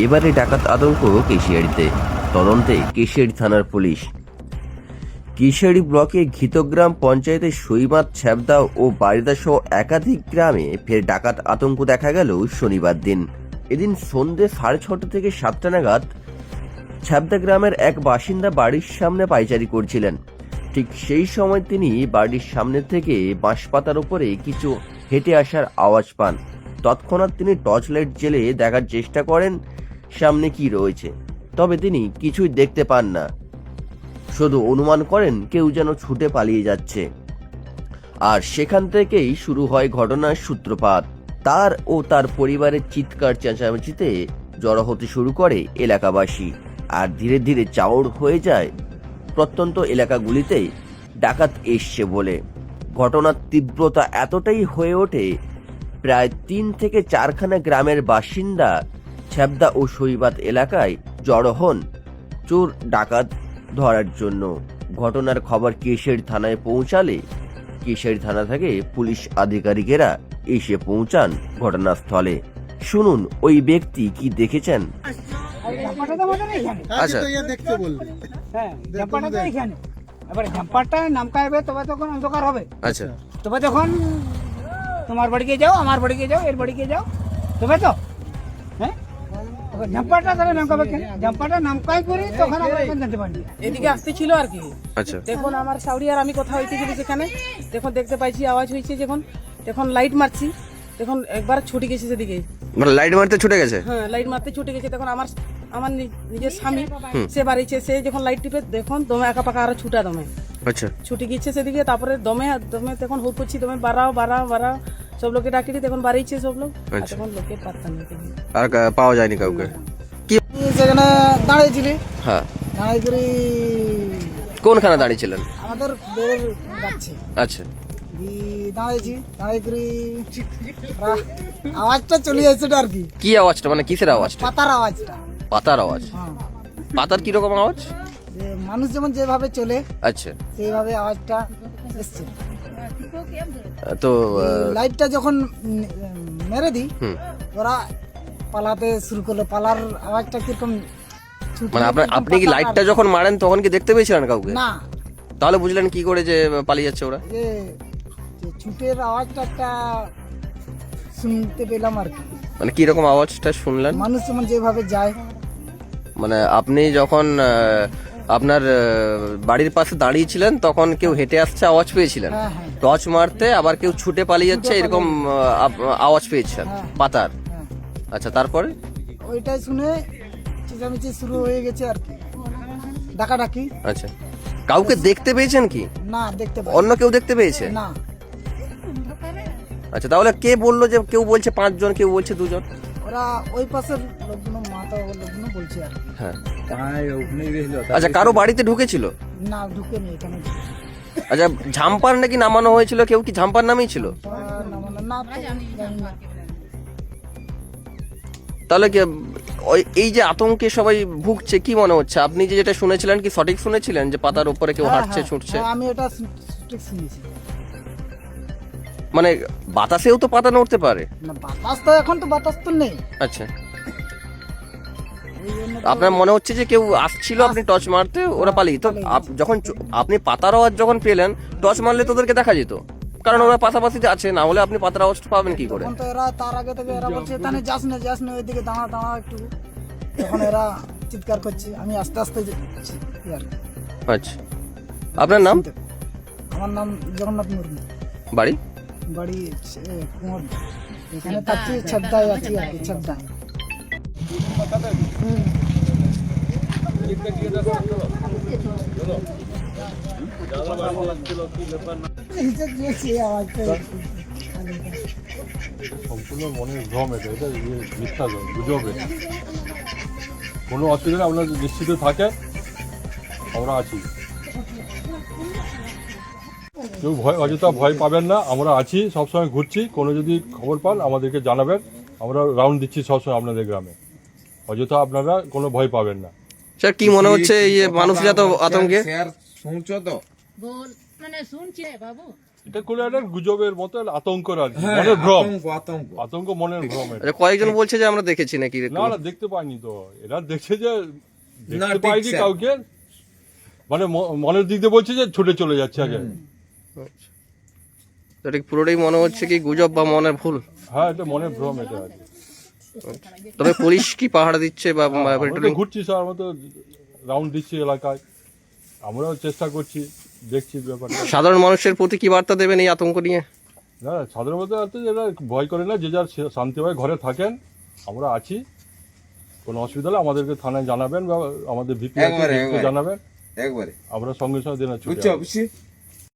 এবারে ডাকাত আতঙ্ক কেশিয়াড়িতে, তদন্তে কেশিয়াড়ি থানার পুলিশ। কেশিয়াড়ি ব্লকের ঘিতগ্রাম পঞ্চায়েতের সইমাত, ছ্যাবদা ও বারিদা সহ একাধিক গ্রামে ফের ডাকাত আতঙ্ক দেখা গেল শনিবার দিন। এদিন সন্ধ্যে 6:30 থেকে 7টা নাগাদ ছ্যাবদা গ্রামের এক বাসিন্দা বাড়ির সামনে পায়চারি করছিলেন। ঠিক সেই সময় তিনি বাড়ির সামনে থেকে বাঁশপাতার উপরে কিছু হেঁটে আসার আওয়াজ পান। তৎক্ষণাৎ তিনি টর্চ লাইট জ্বেলে দেখার চেষ্টা করেন সামনে কি রয়েছে, তবে তিনি কিছুই দেখতে পান না। শুধু অনুমান করেন কেউ যেন ছুটে পালিয়ে যাচ্ছে। আর সেখান থেকেই শুরু হয় ঘটনার সূত্রপাত। তার ও তার পরিবারের চিৎকার চেঁচামেচিতে জড়ো হতে শুরু করে এলাকাবাসী, আর ধীরে ধীরে চাউর হয়ে যায় প্রত্যন্ত এলাকাগুলিতে ডাকাত এসছে বলে। ঘটনার তীব্রতা এতটাই হয়ে ওঠে, প্রায় 3 থেকে 4খানা গ্রামের বাসিন্দা ছ্যাবদা ও সইবাত এলাকায় জড়ো হন চোর ডাকাত ধরার জন্য। ঘটনার খবর কেশিয়াড়ি থানায় পৌঁছালে কেশিয়াড়ি থানা থেকে পুলিশ আধিকারিকেরা এসে পৌঁছান ঘটনাস্থলে। শুনুন ওই ব্যক্তি কি দেখেছেন। আচ্ছা, দেখতে বলবে। হ্যাঁ, জাম্পারটা তো এখানে। এবার জাম্পারটা নামকাইবে তবে তখন অন্ধকার হবে। আচ্ছা, তবে তখন তোমার বাড়িকে যাও, আমার বাড়িকে যাও, এর বাড়িকে যাও, তবে তো হ্যাঁ জাম্পারটা তাহলে নামকাবে কেন? জাম্পারটা নামকাই করি তখন আমরা এখন জানতে পারি। এদিকে আসতে ছিল আর কি। আচ্ছা, দেখুন আমার সাউরি আর আমি কথা হইতে গেছি সেখানে, দেখুন দেখতে পাইছি আওয়াজ হয়েছে, যখন লাইট মারছি দেখুন একবার ছুটে গেছে সেদিকে। মানে লাইট মারতে ছুটে গেছে। হ্যাঁ, লাইট মারতে ছুটে গেছে। তখন আমার নিজের স্বামী সে বাড়িছে, সে যখন লাইট টিপে দেখুন দমে আঁকা পাকা আরো ছুটা দমে আচ্ছা, ছুটে গিয়েছে সেদিকে। তারপরে দমে তখন হুট করছি, দমে বাড়াও সব লোকে ডাকিনি, তখন বাড়িয়েছে সব লোক। আর তখন লোকের পাত্তা নেই। আর পাওয়া যায়নি কাউকে। সেখানে দাঁড়িয়েছিলি, হ্যাঁ, দাঁড়াই করি কোনখানে দাঁড়িয়েছিলেন? আমাদের বের যাচ্ছে আচ্ছা, দাঁড়িয়েছি, দাঁড়াই করি আওয়াজটা চলে যাচ্ছে আর কি। কি আওয়াজটা, মানে কিসের আওয়াজটা? পাতার আওয়াজটা। পাতার আওয়াজ? হ্যাঁ, পাতার কি রকম আওয়াজ? যে মানুষ যেমন যেভাবে চলে আচ্ছা, সেইভাবে আওয়াজটা এসছে। তো লাইটটা যখন মেরে দিই হুম, ওরা পালাতে শুরু করলো। পালার আওয়াজটা কিরকম মানে আপনি কি লাইটটা যখন মারেন তখন কি দেখতে পেয়েছিলেন কাউকে? না, তাহলে বুঝলেন কি করে যে পালিয়ে যাচ্ছে ওরা? যে যে ছুটের আওয়াজটা একটা শুনতে পেলাম আর কি। মানে কি রকম আওয়াজটা শুনলেন? মানুষ যেমন যেভাবে যায়। মানে আপনি যখন আপনার বাড়ির পাশে দাঁড়িয়েছিলেন তখন কেউ হেঁটে আসছে আওয়াজ পেয়েছিলেন, হ্যাঁ, হ্যাঁ, টর্চ মারতে আবার কেউ ছুটে পালিয়ে যাচ্ছে এরকম আওয়াজ পেয়েছেন হ্যাঁ। পাতার। হ্যাঁ, আচ্ছা, তারপরে? ওইটাই শুনে চেঁচামেচি শুরু হয়ে গেছে আর কি, ডাকাডাকি। আচ্ছা, কাউকে দেখতে পেয়েছেন কি? না, দেখতে পাই অন্য কেউ দেখতে পেয়েছে? না। আচ্ছা, তাহলে কে বললো যে কেউ বলছে 5 জন, কেউ বলছে 2 জন? ওরা ওই পাশের লোকগুলো, মাথা লোকগুলো বলছে আর কি। হ্যাঁ, আচ্ছা, কারো বাড়িতে ঢুকেছিল? না, ঢুকে নেই এখানে। আচ্ছা, ঝাম্পার নাকি নামানো হয়েছিল, কেউ কি ঝাম্পার নামিয়েছিল? না, তো জানি না। তাহলে কি এই যে আতঙ্কে সবাই ভুগছে, কি মনে হচ্ছে? আপনি যে যেটা শুনেছিলেন কি সঠিক শুনেছিলেন যে পাতার উপরে কেউ হ্যাঁ, হাঁটছে, হ্যাঁ, ছুটছে? হ্যাঁ, আমি এটা ঠিক শুনেছি। মানে বাতাসেও তো পাতা নড়তে পারে। না, বাতাস তো এখন তো বাতাস তো নেই। আচ্ছা, ওই জন্য তো- আপনার মনে হচ্ছে যে কেউ আসছিল, আপনি টর্চ মারতে ওরা পালিয়ে তো যখন আপনি পাতার আওয়াজ যখন পেলেন, টর্চ মারলে তোদেরকে দেখা যেত, কারণ ওরা পাশাপাশি আছে, না হলে আপনি পাতার আওয়াজটা পাবেন কি করে? তখন তো এরা তার আগে থেকে এরা বলছে তাহলে যাস না ওইদিকে দাঁড়া একটু। তখন এরা চিৎকার করছে, আমি আস্তে আস্তে যাচ্ছি আর কি। আচ্ছা, আপনার নাম? আমার নাম জগন্নাথ মুর্মু, বাড়ি? বাড়ি কুমার। এখানে থাকছি, ছদ্দায় আছি আর কি, ছদ্দায়। সম্পূর্ণ মনের ভ্রম, এটা মিথ্যা গুজব। কোনো অসুবিধা আপনার নিশ্চিত থাকে, আমরা আছি। কেউ অযথা ভয় পাবেন না, আমরা আছি, সবসময় ঘুরছি। কোনো যদি খবর পান আমাদেরকে জানাবেন, আমরা রাউন্ড দিচ্ছি সবসময় আপনাদের গ্রামে। অযথা আপনারা কোনো ভয় পাবেন না। স্যার, কি মনে হচ্ছে এই মানুষরা তো আতঙ্কে? শুনছো তো? মানে শুনছি বাবু। এটা করে একটা গুজবের মতো একটা আতঙ্ক আর কি, মনের ভ্রম, আতঙ্ক মনের ভ্রম এটা। আচ্ছা, কয়েকজন বলছে যে আমরা দেখেছি নাকি না না দেখতে পাইনি তো, এরা দেখছে যে দেখতে পাইনি কাউকে, মানে মনের দিক দিয়ে বলছে যে ছুটে চলে যাচ্ছে আগে। তো এটা পুরোটাই মনে হচ্ছে কি গুজব বা মনের ভুল? হ্যাঁ এটা মনের ভ্রম এটা আর কি। তবে পুলিশ কি পাহারা দিচ্ছে বা আমরা তো ঘুরছি স্যার, আমরা তো রাউন্ড দিচ্ছি এলাকায়, আমরাও চেষ্টা করছি, দেখছি ব্যাপারটা। সাধারণ মানুষের প্রতি কি বার্তা দেবেন এই আতঙ্ক নিয়ে? না সাধারণত আর তো এরা ভয় করে না, যে যার শান্তিভাবে ঘরে থাকেন, আমরা আছি, কোনো অসুবিধা হলে আমাদেরকে থানায় জানাবেন বা আমাদের ভিপি জানাবেন, একবারে আমরা সঙ্গে সঙ্গে দিনে ছুটে আসবো। বুঝছো